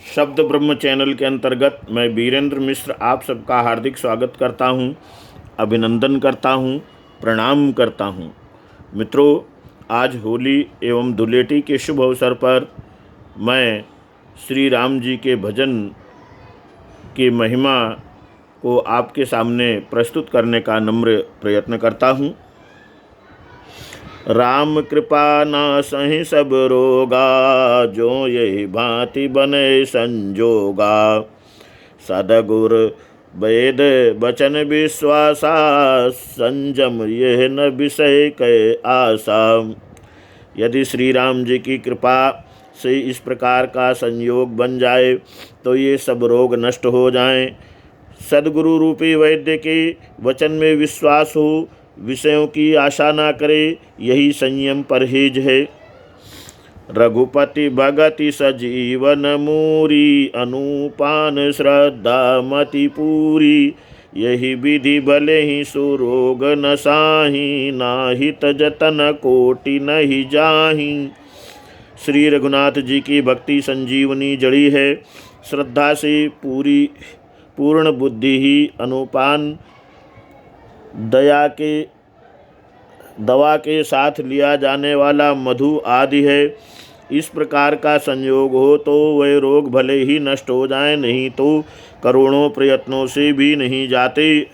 शब्द ब्रह्म चैनल के अंतर्गत मैं वीरेंद्र मिश्र आप सबका हार्दिक स्वागत करता हूं, अभिनंदन करता हूं, प्रणाम करता हूं। मित्रों, आज होली एवं धुलेटी के शुभ अवसर पर मैं श्री राम जी के भजन की महिमा को आपके सामने प्रस्तुत करने का नम्र प्रयत्न करता हूं। राम कृपा नासहि सब रोगा, जो यही भांति बने संजोगा। सदगुर वेद बचन विश्वासा, संजम यह न विषय कै आशा। यदि श्री राम जी की कृपा से इस प्रकार का संयोग बन जाए तो ये सब रोग नष्ट हो जाएं। सदगुरु रूपी वैद्य के वचन में विश्वास हो, विषयों की आशा ना करे, यही संयम परहेज है। रघुपति भगति सजीवन मूरी, अनुपान श्रद्धा मति पूरी। यही विधि भले ही सुरोग नसाही, नाहित जतन कोटि नहीं जाही। श्री रघुनाथ जी की भक्ति संजीवनी जड़ी है। श्रद्धा से पूर्ण बुद्धि ही अनुपान दवा के साथ लिया जाने वाला मधु आदि है। इस प्रकार का संयोग हो तो वह रोग भले ही नष्ट हो जाएं, नहीं तो करोड़ों प्रयत्नों से भी नहीं जाते।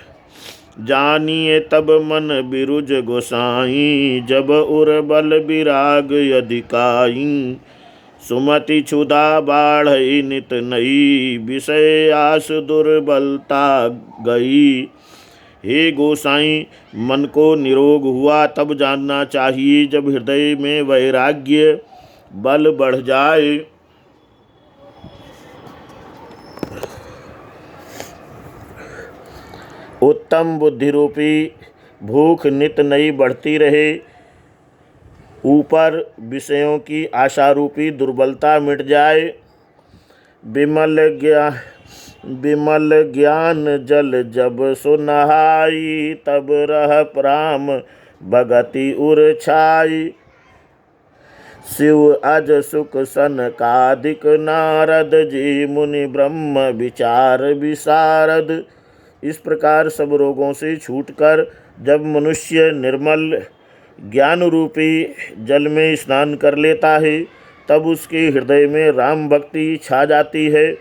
जानिए तब मन बिरुज गोसाई, जब उर बल विराग अधिकाई। सुमति क्षुधा बाढ़ई नित नई, विषय आस दुर्बलता गई। हे गोसाई, मन को निरोग हुआ तब जानना चाहिए जब हृदय में वैराग्य बल बढ़ जाए। उत्तम बुद्धि रूपी भूख नित नई बढ़ती रहे। ऊपर विषयों की आशा रूपी दुर्बलता मिट जाए। विमल ज्ञान जल जब सुनहाई, तब रह राम भगति उर छाई। शिव अज सुख सनकादिक नारद, जी मुनि ब्रह्म विचार विशारद। इस प्रकार सब रोगों से छूटकर जब मनुष्य निर्मल ज्ञान रूपी जल में स्नान कर लेता है, तब उसके हृदय में राम भक्ति छा जाती है।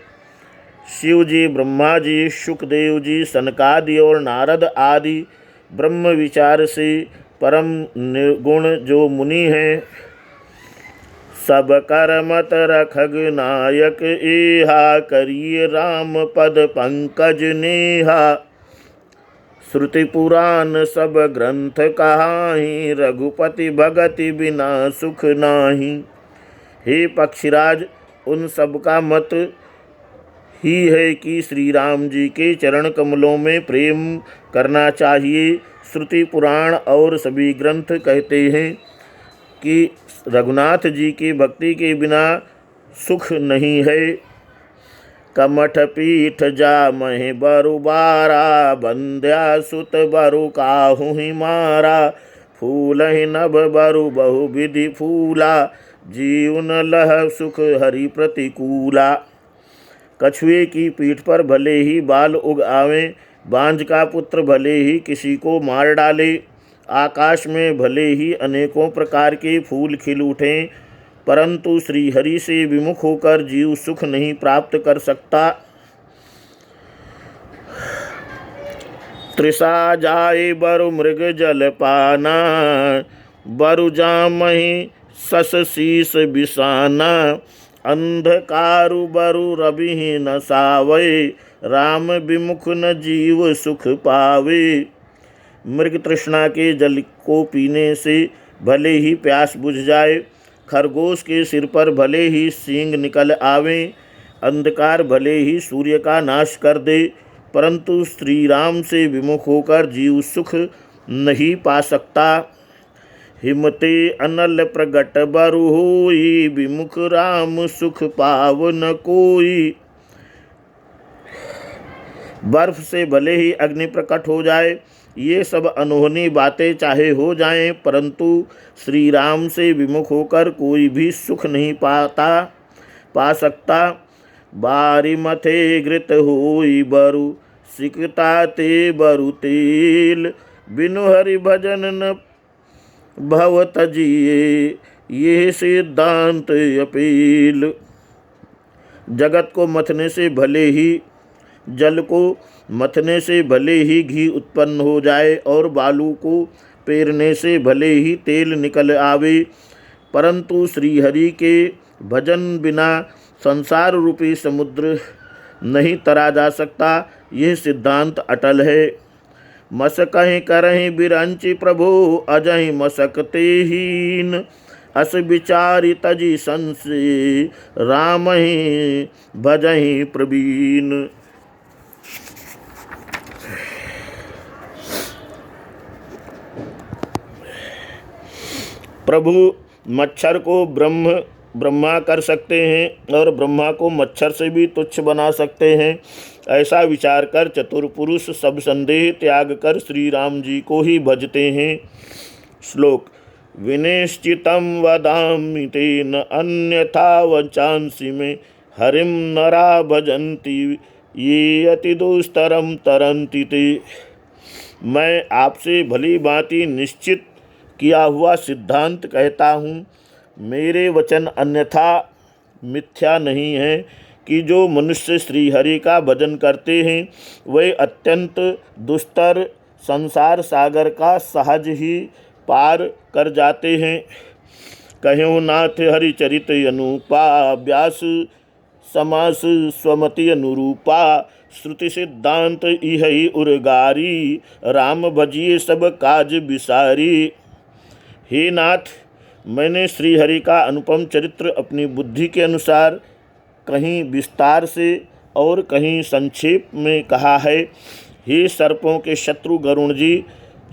शिव जी, ब्रह्मा जी, शुकदेव जी, सनकादि और नारद आदि ब्रह्म विचार से परम निर्गुण जो मुनि हैं, सब करमत रखग नायक एहा, करिए राम पद पंकज नेहा। श्रुति पुराण सब ग्रंथ कहाहीं, रघुपति भगति बिना सुख नाही। हे पक्षीराज, उन सब का मत ही है कि श्री राम जी के चरण कमलों में प्रेम करना चाहिए। श्रुति पुराण और सभी ग्रंथ कहते हैं कि रघुनाथ जी की भक्ति के बिना सुख नहीं है। कमठ पीठ जामहि बरु बारा, बंध्या सुत बरु काहू ही मारा। फूलहि नभ बरु बहु विधि फूला, जीवन लह सुख हरि प्रतिकूला। कछुए की पीठ पर भले ही बाल उग आवें, बांझ का पुत्र भले ही किसी को मार डाले, आकाश में भले ही अनेकों प्रकार के फूल खिल उठें, परंतु श्री हरि से विमुख होकर जीव सुख नहीं प्राप्त कर सकता। तृषा जाए बरु मृग जल पाना, बरु जामहि सस शीस बिसाना। अंधकारु बरु रवि न सावे, राम विमुख न जीव सुख पावे। मृग तृष्णा के जल को पीने से भले ही प्यास बुझ जाए, खरगोश के सिर पर भले ही सींग निकल आवें, अंधकार भले ही सूर्य का नाश कर दे, परंतु श्री राम से विमुख होकर जीव सुख नहीं पा सकता। हिमते अनल प्रगट बरु होई, विमुख राम सुख पाव न कोई। बर्फ से भले ही अग्नि प्रकट हो जाए, ये सब अनहोनी बातें चाहे हो जाएं, परंतु श्री राम से विमुख होकर कोई भी सुख नहीं पा सकता। बारी मथे घृत हुई बरु, सिकता ते बरु तेल। बिनु हरि भजन न भव तजिए, ये सिद्धांत अपील। जगत को मथने से भले ही, जल को मथने से भले ही घी उत्पन्न हो जाए और बालू को पेरने से भले ही तेल निकल आवे, परंतु श्रीहरि के भजन बिना संसार रूपी समुद्र नहीं तरा जा सकता। यह सिद्धांत अटल है। मसकहि करहि बिरंचि प्रभु, अजहि मसकते हीन। अस विचारि तजि संशय, रामहि भजहि प्रवीण। प्रभु मच्छर को ब्रह्मा कर सकते हैं और ब्रह्मा को मच्छर से भी तुच्छ बना सकते हैं। ऐसा विचार कर चतुर पुरुष सब संदेह त्याग कर श्री राम जी को ही भजते हैं। श्लोक। विनिश्चितं वदामि तेन, अन्यथा वचांसि मे। हरिं नरा भजन्ति, ये अति दुस्तरं तरन्ति ते। मैं आपसे भली भांति निश्चित किया हुआ सिद्धांत कहता हूँ। मेरे वचन अन्यथा मिथ्या नहीं है कि जो मनुष्य श्रीहरि का भजन करते हैं वे अत्यंत दुस्तर संसार सागर का सहज ही पार कर जाते हैं। कहो नाथ हरिचरित अनुपा, व्यास समास स्वमति अनुरूपा। श्रुति सिद्धांत इहि उर्गारी, राम भजिए सब काज विसारी। हे नाथ, मैंने श्रीहरि का अनुपम चरित्र अपनी बुद्धि के अनुसार कहीं विस्तार से और कहीं संक्षेप में कहा है। हे सर्पों के शत्रु गरुण जी,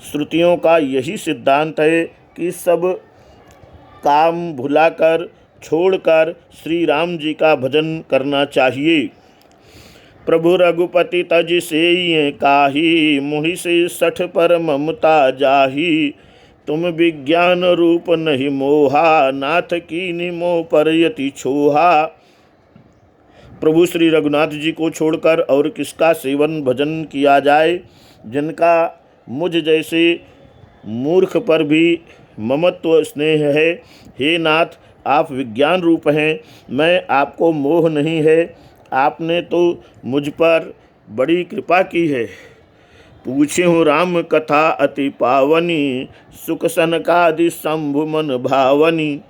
श्रुतियों का यही सिद्धांत है कि सब काम भुलाकर छोड़कर श्री राम जी का भजन करना चाहिए। प्रभु रघुपति तज से काही, मुहि से सठ पर ममता जाही। तुम विज्ञान रूप नहीं मोहा, नाथ की निमो पर यति छोहा। प्रभु श्री रघुनाथ जी को छोड़कर और किसका सेवन भजन किया जाए, जिनका मुझ जैसे मूर्ख पर भी ममत्व स्नेह है। हे नाथ, आप विज्ञान रूप हैं, मैं आपको मोह नहीं है। आपने तो मुझ पर बड़ी कृपा की है। पूछे हूँ राम कथा अति पावनी, सुख सनकादि शंभु मन भावनी।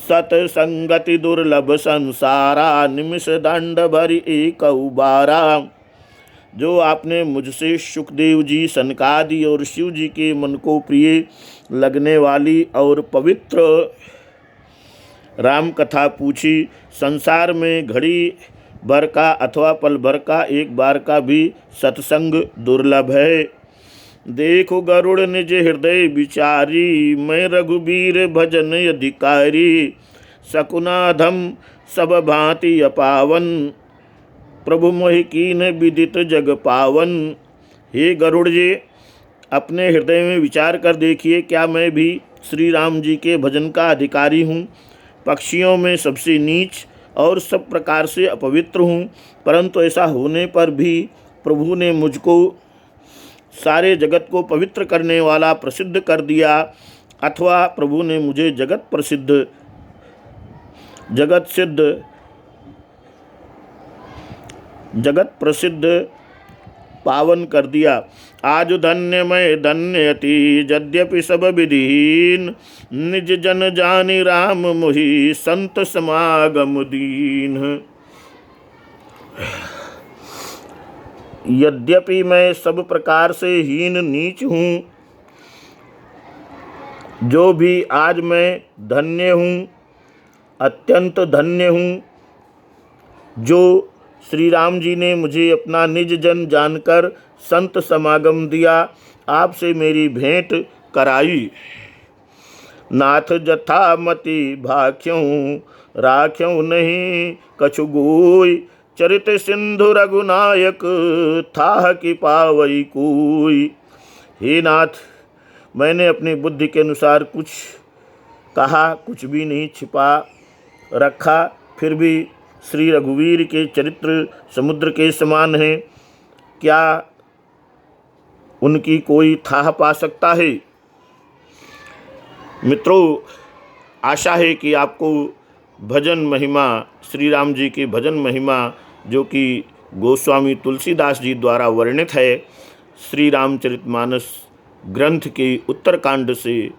सतसंगति दुर्लभ संसारा, निमिष दंड भरी एक उबारा। जो आपने मुझसे सुखदेव जी, सनकादि और शिव जी के मन को प्रिय लगने वाली और पवित्र राम कथा पूछी। संसार में घड़ी भर का अथवा पल भर का एक बार का भी सत्संग दुर्लभ है। देखो गरुड़ निज हृदय विचारी, मैं रघुबीर भजन अधिकारी। शकुनाधम सब भांति अपावन, प्रभु मोहि कीन विदित जग पावन। हे गरुड़ जी, अपने हृदय में विचार कर देखिए, क्या मैं भी श्री राम जी के भजन का अधिकारी हूँ? पक्षियों में सबसे नीच और सब प्रकार से अपवित्र हूँ, परंतु ऐसा होने पर भी प्रभु ने मुझको सारे जगत को पवित्र करने वाला प्रसिद्ध कर दिया, अथवा प्रभु ने मुझे जगत प्रसिद्ध पावन कर दिया। आज धन्य मैं धन्यति, यद्यपि सब विधिहीन। निज जन जानि राम मोहि, संत समागम दीन। यद्यपि मैं सब प्रकार से हीन नीच हूँ, जो भी आज मैं धन्य हूँ, अत्यंत धन्य हूँ, जो श्री राम जी ने मुझे अपना निज जन जानकर संत समागम दिया, आपसे मेरी भेंट कराई। नाथ जथा मति भाख्यों, राख्यों नहीं कछु गोई। चरित सिंधु रघुनायक, थाह कि पावई कोई। हे नाथ, मैंने अपनी बुद्धि के अनुसार कुछ कहा, कुछ भी नहीं छिपा रखा, फिर भी श्री रघुवीर के चरित्र समुद्र के समान हैं, क्या उनकी कोई थाह पा सकता है। मित्रों, आशा है कि आपको भजन महिमा, श्री राम जी की भजन महिमा जो कि गोस्वामी तुलसीदास जी द्वारा वर्णित है, श्री रामचरितमानस ग्रंथ के उत्तरकांड से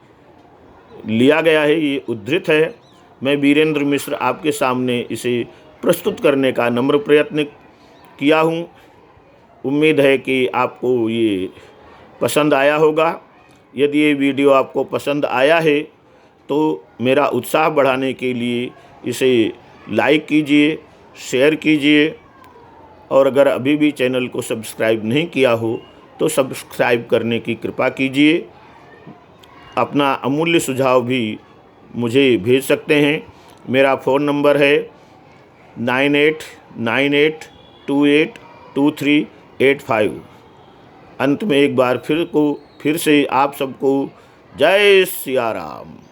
लिया गया है, ये उद्धृत है। मैं वीरेंद्र मिश्र आपके सामने इसे प्रस्तुत करने का नम्र प्रयत्न किया हूँ। उम्मीद है कि आपको ये पसंद आया होगा। यदि ये वीडियो आपको पसंद आया है तो मेरा उत्साह बढ़ाने के लिए इसे लाइक कीजिए, शेयर कीजिए, और अगर अभी भी चैनल को सब्सक्राइब नहीं किया हो तो सब्सक्राइब करने की कृपा कीजिए। अपना अमूल्य सुझाव भी मुझे भेज सकते हैं। मेरा फ़ोन नंबर है 9898282385। अंत में एक बार फिर से आप सबको जय सिया राम।